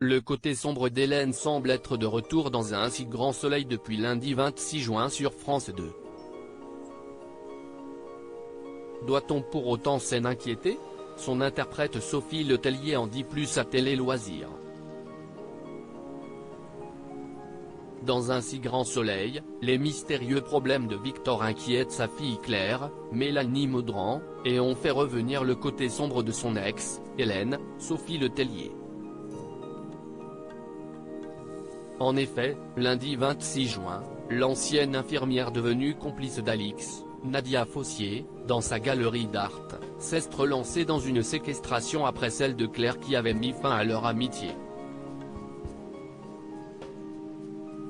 Le côté sombre d'Hélène semble être de retour dans un si grand soleil depuis lundi 26 juin sur France 2. Doit-on pour autant s'en inquiéter? Son interprète Sophie Letellier en dit plus à Télé Loisirs. Dans un si grand soleil, les mystérieux problèmes de Victor inquiètent sa fille Claire, Mélanie Maudran, et ont fait revenir le côté sombre de son ex, Hélène, Sophie Letellier. En effet, lundi 26 juin, l'ancienne infirmière devenue complice d'Alix, Nadia Fossier, dans sa galerie d'art, s'est relancée dans une séquestration après celle de Claire qui avait mis fin à leur amitié.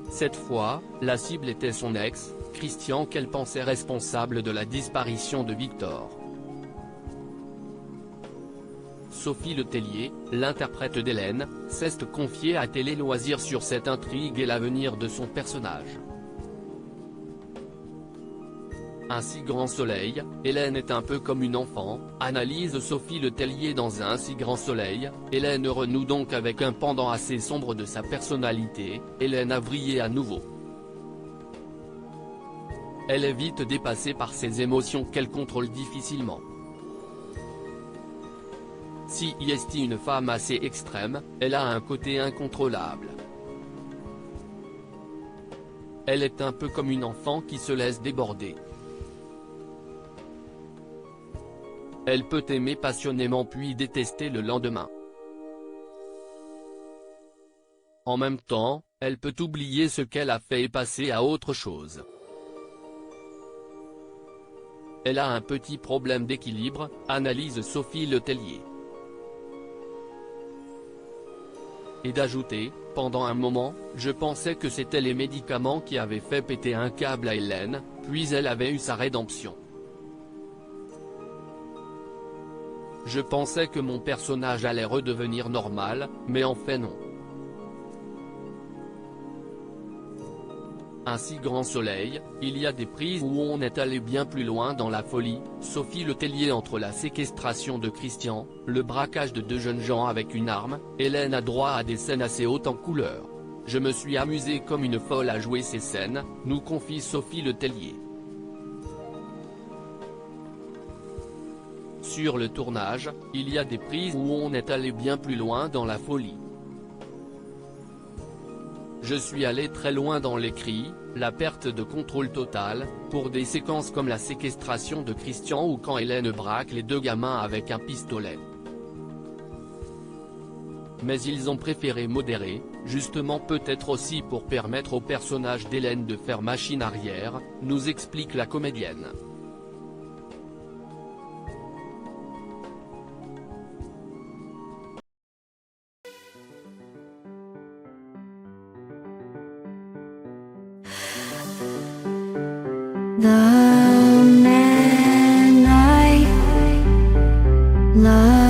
Cette fois, la cible était son ex, Christian, qu'elle pensait responsable de la disparition de Victor. Sophie Letellier, l'interprète d'Hélène, s'est confiée à Télé Loisirs sur cette intrigue et l'avenir de son personnage. Un si grand soleil, Hélène est un peu comme une enfant, analyse Sophie Letellier. Dans un si grand soleil, Hélène renoue donc avec un pendant assez sombre de sa personnalité. Hélène a vrillé à nouveau. Elle est vite dépassée par ses émotions qu'elle contrôle difficilement. Si est une femme assez extrême, elle a un côté incontrôlable. Elle est un peu comme une enfant qui se laisse déborder. Elle peut aimer passionnément puis détester le lendemain. En même temps, elle peut oublier ce qu'elle a fait et passer à autre chose. Elle a un petit problème d'équilibre, analyse Sophie Letellier. Et d'ajouter, pendant un moment, je pensais que c'était les médicaments qui avaient fait péter un câble à Hélène, puis elle avait eu sa rédemption. Je pensais que mon personnage allait redevenir normal, mais en fait non. Un si grand soleil, il y a des prises où on est allé bien plus loin dans la folie. Sophie Letellier entre la séquestration de Christian, le braquage de deux jeunes gens avec une arme, Hélène a droit à des scènes assez hautes en couleur. Je me suis amusée comme une folle à jouer ces scènes, nous confie Sophie Letellier. Sur le tournage, il y a des prises où on est allé bien plus loin dans la folie. Je suis allé très loin dans les cris, la perte de contrôle totale, pour des séquences comme la séquestration de Christian ou quand Hélène braque les deux gamins avec un pistolet. Mais ils ont préféré modérer, justement peut-être aussi pour permettre au personnage d'Hélène de faire machine arrière, nous explique la comédienne. The man I love